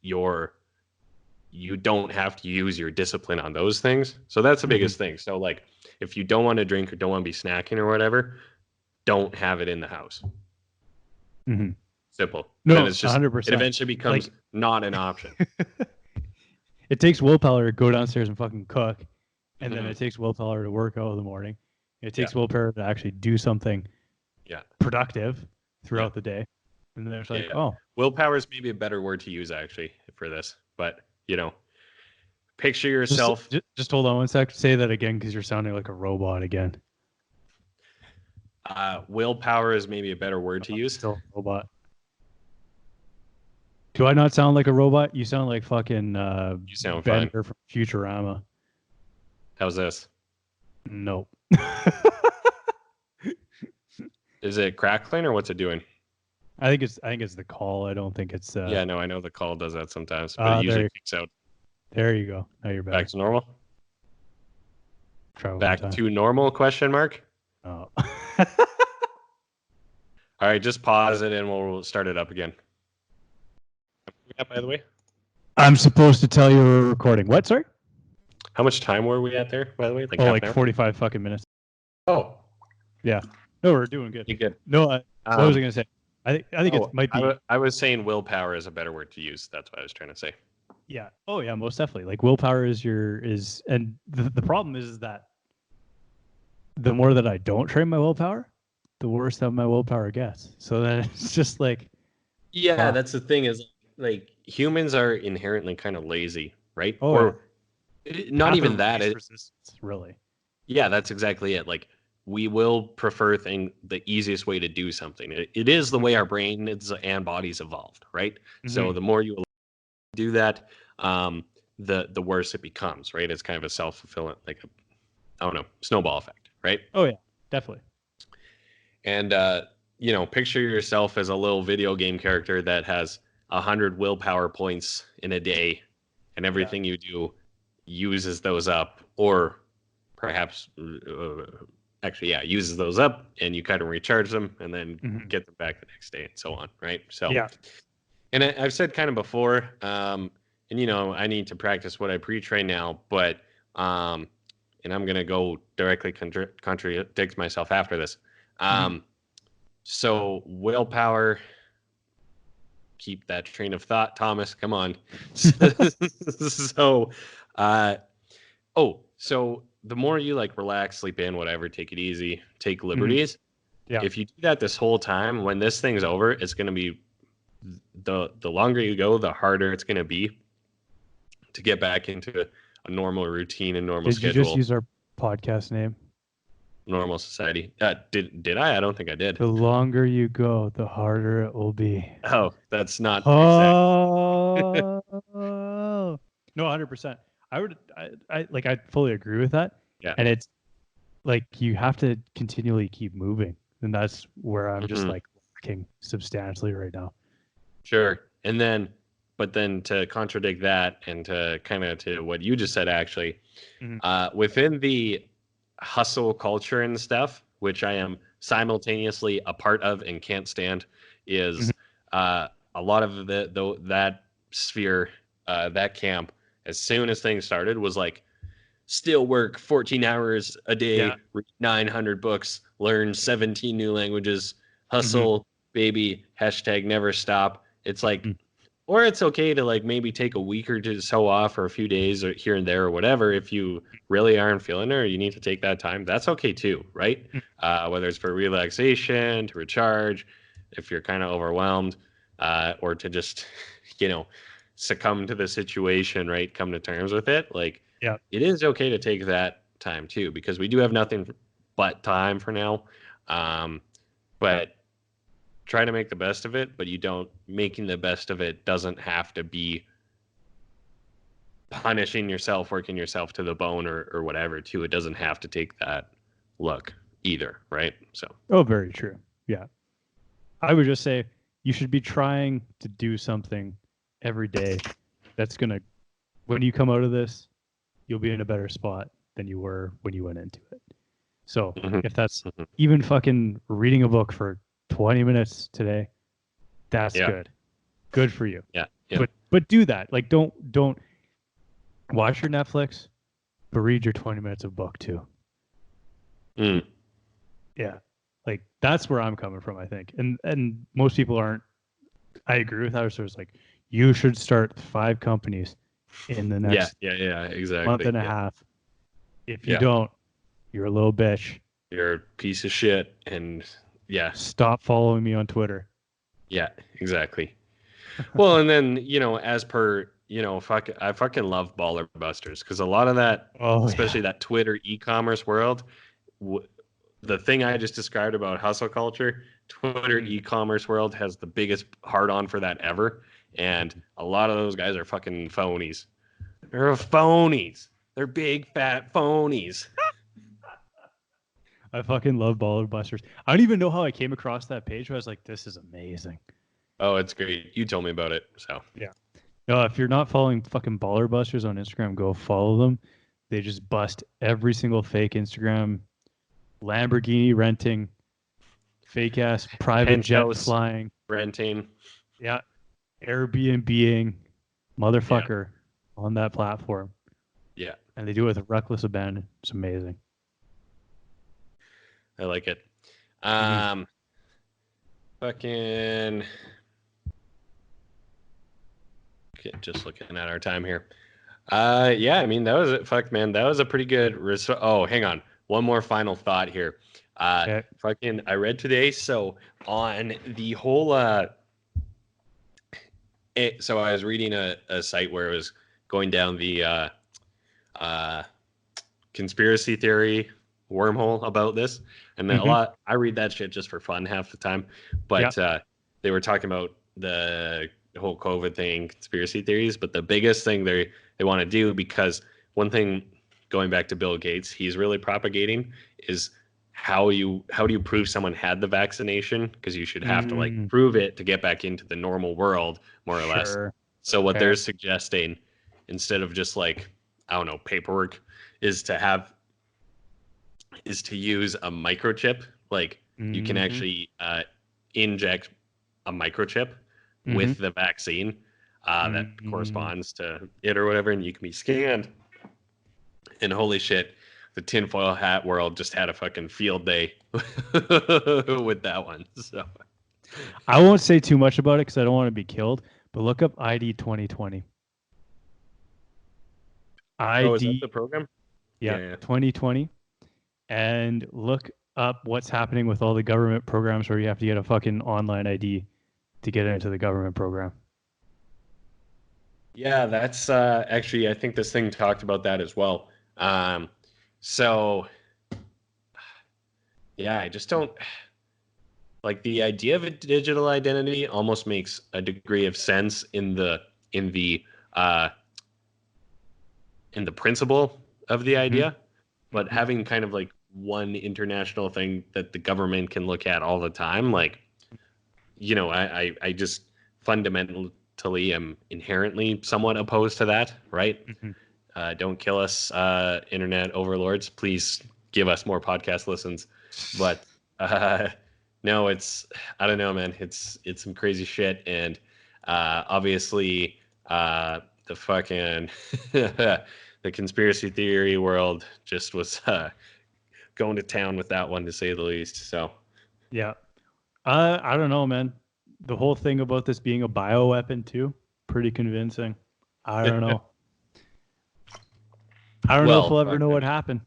you don't have to use your discipline on those things. So that's the biggest thing. So like if you don't want to drink or don't want to be snacking or whatever, don't have it in the house. Simple. No, then it's just 100%. It eventually becomes not an option. It takes willpower to go downstairs and fucking cook, and then it takes willpower to work out in the morning. It takes willpower to actually do something productive throughout the day. And then it's like, willpower is maybe a better word to use actually for this. But, you know, picture yourself. Just hold on one sec. Say that again because you're sounding like a robot again. Willpower is maybe a better word to use. Still a robot. Do I not sound like a robot? You sound like fucking you sound Bender fine. From Futurama. How's this? Nope. Is it crackling or what's it doing? I think it's the call. I don't think it's yeah, no, I know the call does that sometimes, but it usually kicks out. There you go. Now you're back. Back to normal? Try back to normal, question mark? Oh. All right, just pause it and we'll start it up again. By the way, I'm supposed to tell you we're recording. What, sorry? How much time were we at there, by the way? Like 45 fucking minutes. Oh. Yeah. No, we're doing good. You good? No, what was I going to say? I think it might be. I was saying willpower is a better word to use. That's what I was trying to say. Yeah. Oh yeah, most definitely. Like willpower and the problem is that the more that I don't train my willpower, the worse that my willpower gets. So then it's just like, Yeah, that's the thing is like humans are inherently kind of lazy, right? oh, Or not even that. Resistance, really. Yeah, that's exactly it. Like we will prefer the easiest way to do something. It is the way our brain and bodies evolved, right? Mm-hmm. So the more you do that, the worse it becomes, right? It's kind of a self-fulfilling, like I don't know, snowball effect, right? Oh yeah, definitely. And picture yourself as a little video game character that has 100 willpower points in a day, and everything you do uses those up, or perhaps uses those up, and you kind of recharge them and then get them back the next day and so on, right? So and I've said kind of before, and I need to practice what I preach right now, but and I'm gonna go directly contradict myself after this. So willpower, keep that train of thought, Thomas, come on. So the more you like relax, sleep in, whatever, take it easy, take liberties. If you do that this whole time, when this thing's over, it's going to be the longer you go, the harder it's going to be to get back into a normal routine and normal schedule. Did you just use our podcast name? Normal society. Did I? I don't think I did. The longer you go, the harder it will be. Oh, that's not. Oh, no, 100%. I fully agree with that. Yeah. And it's like you have to continually keep moving, and that's where I'm just like lacking substantially right now. Sure, but then to contradict that and to kind of to what you just said, actually, within the hustle culture and stuff, which I am simultaneously a part of and can't stand, is a lot of that sphere, that camp, as soon as things started, was like, still work 14 hours a day, read 900 books, learn 17 new languages, hustle, baby, #never stop. It's like, or it's okay to like maybe take a week or so off or a few days or here and there or whatever. If you really aren't feeling it or you need to take that time, that's okay too, right? Whether it's for relaxation, to recharge, if you're kind of overwhelmed, or to just, succumb to the situation, right? Come to terms with it. Like, it is okay to take that time too, because we do have nothing but time for now. But try to make the best of it, but making the best of it doesn't have to be punishing yourself, working yourself to the bone or whatever too. It doesn't have to take that look either, right? So. Oh, very true. Yeah. I would just say you should be trying to do something every day that's going to, when you come out of this, you'll be in a better spot than you were when you went into it. So if that's even fucking reading a book for 20 minutes today, that's good for you. But do that. Like don't watch your Netflix, but read your 20 minutes of book too. Yeah, like that's where I'm coming from, I think. And most people aren't. I agree with that. So it's like you should start 5 companies in the next exactly month and a half. If you don't, you're a little bitch. You're a piece of shit. And stop following me on Twitter. Yeah, exactly. Well, and then, as per, I fucking love baller busters, because a lot of that, especially that Twitter e-commerce world, the thing I just described about hustle culture, Twitter e-commerce world has the biggest hard-on for that ever. And a lot of those guys are fucking phonies. They're phonies. They're big, fat phonies. I fucking love baller busters. I don't even know how I came across that page, but I was like, this is amazing. Oh, it's great. You told me about it, so. Yeah. No, if you're not following fucking baller busters on Instagram, go follow them. They just bust every single fake Instagram, Lamborghini renting, fake ass private jet flying, renting. Yeah. Airbnb-ing motherfucker on that platform. Yeah. And they do it with reckless abandon. It's amazing. I like it. Um, fucking. Okay, just looking at our time here. Yeah, I mean that was it. Fuck, man, that was a pretty good. Oh, hang on, one more final thought here. Okay. Fucking, I read today. So on the whole, so I was reading a site where it was going down the uh, conspiracy theory wormhole about this, and then a Mm-hmm. lot. I read that shit just for fun half the time, Yeah. but they were talking about the whole COVID thing, conspiracy theories. But the biggest thing they want to do, because one thing, going back to Bill Gates, he's really propagating is how do you prove someone had the vaccination, because you should have to like Mm, prove it to get back into the normal world, more or less. sure. So what Okay. they're suggesting, instead of just like, I don't know, paperwork, is to have is to use a microchip. Like, you can Mm-hmm. actually inject a microchip Mm-hmm. with the vaccine that Mm-hmm. corresponds to it or whatever, and you can be scanned. And holy shit, the tinfoil hat world just had a fucking field day with that one. So, I won't say too much about it because I don't want to be killed. But look up ID 2020. oh, is that the ID, program? yeah, Yeah, yeah. 2020, and look up what's happening with all the government programs where you have to get a fucking online ID to get into the government program. Yeah, that's actually, I think this thing talked about that as well. Um, so yeah, I just don't like the idea of a digital identity. Almost makes a degree of sense in the uh, in the principle of the Mm-hmm. idea, but Mm-hmm. having kind of like one international thing that the government can look at all the time, like, I just fundamentally am inherently somewhat opposed to that, right? Mm-hmm. Don't kill us, internet overlords. Please give us more podcast listens. But uh, no, I don't know, man. It's some crazy shit, and obviously the fucking the conspiracy theory world just was going to town with that one, to say the least. So Yeah. I don't know, man. The whole thing about this being a bioweapon too, pretty convincing. I don't know. I don't know if well, we'll ever fuck, know man. what happened.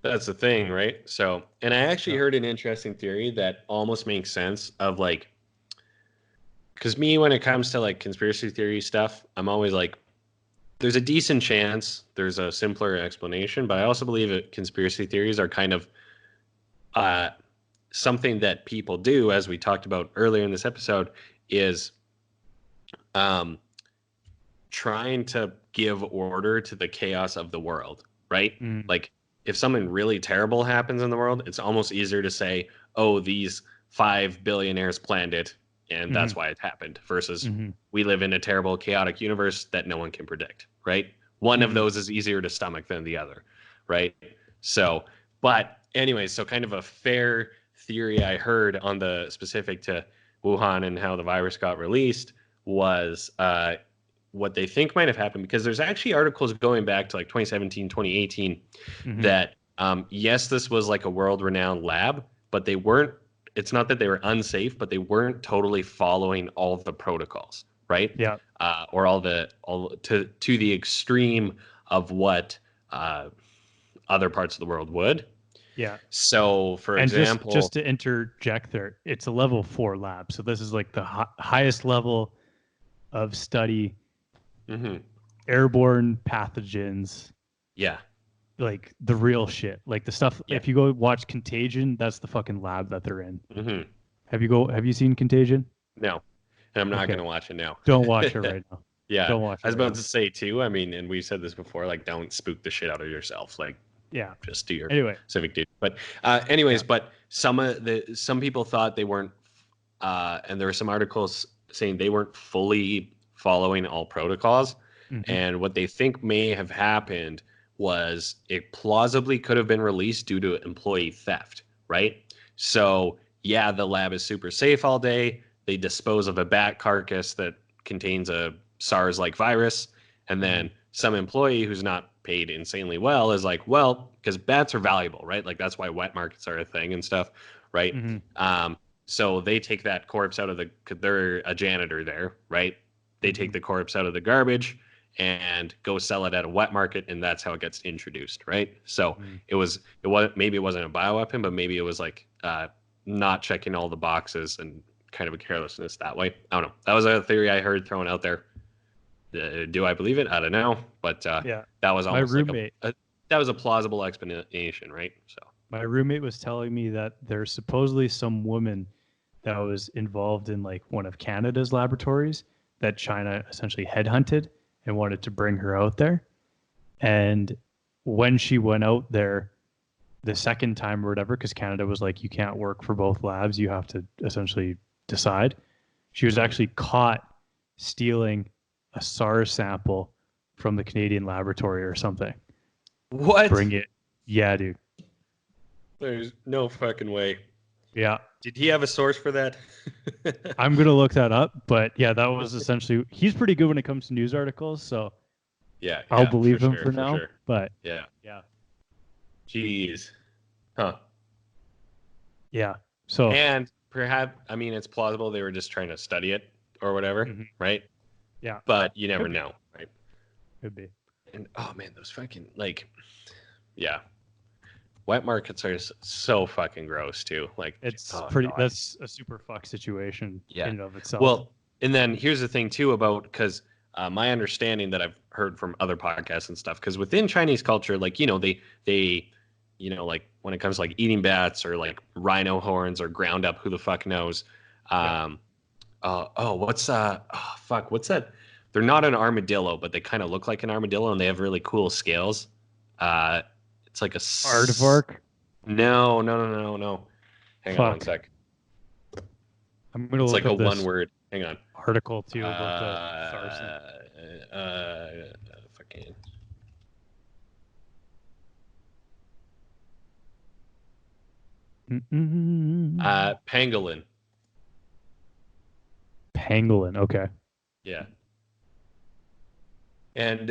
That's the thing, right? So, and I actually Yeah. heard an interesting theory that almost makes sense of like, because me, when it comes to like conspiracy theory stuff, I'm always like, there's a decent chance there's a simpler explanation, but I also believe that conspiracy theories are kind of uh, something that people do, as we talked about earlier in this episode, is um, trying to give order to the chaos of the world, right? Mm, Like, if something really terrible happens in the world, it's almost easier to say, oh, these five billionaires planned it, and mm-hmm. that's why it happened, versus Mm-hmm. we live in a terrible, chaotic universe that no one can predict, right? One of Mm-hmm. those is easier to stomach than the other, right? So, but anyway, so kind of a fair theory I heard on the specific to Wuhan and how the virus got released was what they think might have happened, because there's actually articles going back to like 2017, 2018, Mm-hmm. that yes, this was like a world renowned lab, but they weren't, it's not that they were unsafe, but they weren't totally following all of the protocols, right? Yeah. Or all to the extreme of what uh, other parts of the world would. Yeah. So, for And just example, to interject there, it's a level 4 lab. So this is like the highest level of study, mhm, airborne pathogens, yeah, like the real shit. Like the stuff yeah, if you go watch Contagion, that's the fucking lab that they're in. hmm, Have you seen Contagion? no, and I'm not Okay. gonna watch it now. Don't watch it right now. Yeah, Don't watch I it was right about now. to say too. I mean, and we said this before, like, don't spook the shit out of yourself. Like, Yeah. just do your Anyway, civic duty. But anyways, yeah. but some people thought they weren't, and there were some articles saying they weren't fully following all protocols. Hmm. And what they think may have happened was it plausibly could have been released due to employee theft, right? So yeah, the lab is super safe all day. They dispose of a bat carcass that contains a SARS-like virus, and Hmm. then some employee who's not paid insanely well is like, well, because bats are valuable, right? Like, that's why wet markets are a thing and stuff. right? Mm-hmm. So they take that corpse out of they're a janitor there, right? They take Mm-hmm. the corpse out of the garbage and go sell it at a wet market, and that's how it gets introduced, right? So Mm-hmm. maybe it wasn't a bioweapon, but maybe it was like not checking all the boxes and kind of a carelessness that way. I don't know. That was a theory I heard thrown out there. Do I believe it? I don't know, but Yeah. that was My almost like roommate, that was a plausible explanation, right? So my roommate was telling me that there's supposedly some woman that was involved in like one of Canada's laboratories that China essentially headhunted and wanted to bring her out there. And when she went out there the second time or whatever, because Canada was like, you can't work for both labs, you have to essentially decide. She was actually caught stealing a SARS sample from the Canadian laboratory or something. what? Bring it. Yeah, dude. There's no fucking way. Yeah. Did he have a source for that? I'm going to look that up. But yeah, that was essentially, he's pretty good when it comes to news articles. So Yeah, I'll yeah, for believe him sure, for for now. sure. But Yeah. yeah. Jeez. Huh. Yeah. So, And perhaps, I mean, it's plausible they were just trying to study it or whatever, mhm. right? Yeah. But you never Could be. know, right? Could be. And oh man, those fucking like, yeah, wet markets are so fucking gross too. Like, It's oh pretty, god, that's a super fuck situation yeah. in and of itself. Well, and then here's the thing too about because my understanding that I've heard from other podcasts and stuff, because within Chinese culture, like they like when it comes to like eating bats or like rhino horns or ground up, who the fuck knows? Yeah. What's fuck, what's that? They're not an armadillo, but they kind of look like an armadillo, and they have really cool scales. It's like a Aardvark? no, no, no, no, no. Hang on one Fuck. sec. I'm going to It's look like a up one this word. Hang on. article too about the SARS thing. Fucking. Pangolin. Pangolin. Okay. Yeah. And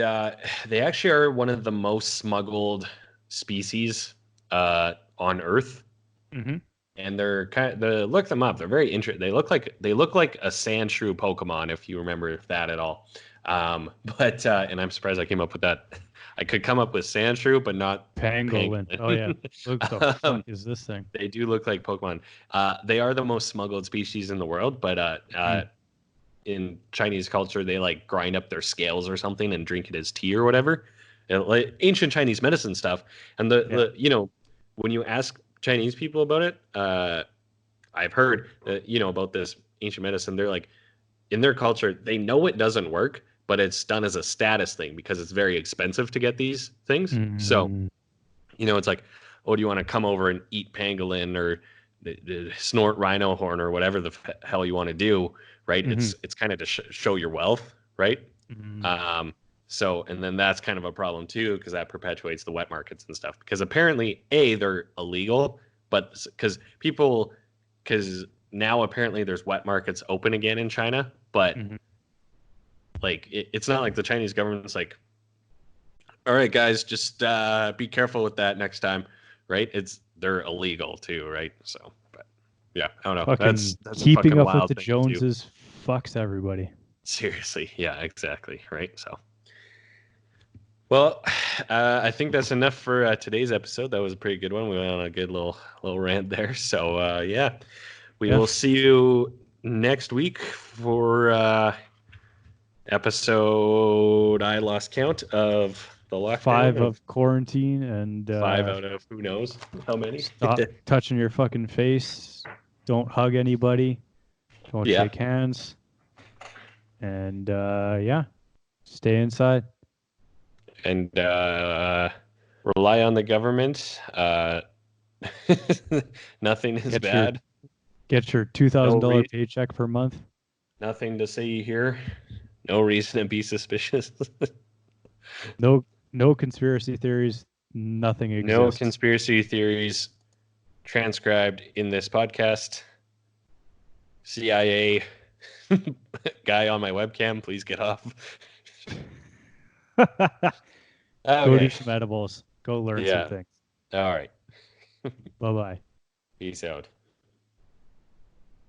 they actually are one of the most smuggled species on Earth. Mm-hmm. And they're look them up. They're very interesting. They look like a sand shrew Pokemon, if you remember that at all. But and I'm surprised I came up with that. I could come up with sand shrew, but not Pangolin. pangolin. Oh yeah. What the fuck is this thing? They do look like Pokemon. They are the most smuggled species in the world, but in Chinese culture, they like grind up their scales or something and drink it as tea or whatever. Like ancient Chinese medicine stuff. And the when you ask Chinese people about it, I've heard about this ancient medicine. They're like, in their culture, they know it doesn't work, but it's done as a status thing because it's very expensive to get these things. So Mm. it's like, oh, do you want to come over and eat pangolin or snort rhino horn or whatever the hell you want to do, right? Mhm. It's kind of to show your wealth, right? Mm. So, and then that's kind of a problem too, because that perpetuates the wet markets and stuff. Because apparently, they're illegal, but because now apparently there's wet markets open again in China, but Mhm. like it's not like the Chinese government's like, all right, guys, just be careful with that next time, right? They're illegal too, right? So, but yeah, I don't know. Fucking That's a keeping fucking up with wild the thing to do. Joneses fucks everybody. Seriously, yeah, exactly, right? So, well, I think that's enough for today's episode. That was a pretty good one. We went on a good little rant there. So, yeah, we Yeah. will see you next week for episode I lost count of the lockdown 5 of quarantine and 5 out of who knows how many. stop touching your fucking face. Don't hug anybody. Don't Yeah. shake hands. And yeah, stay inside. And rely on the government. Nothing is bad. Get your $2,000 paycheck per month. Nothing to see here. No reason to be suspicious. No conspiracy theories. Nothing exists. No conspiracy theories transcribed in this podcast. CIA guy on my webcam, please get off. Go do some edibles. Go learn something. All right. Bye-bye. Peace out.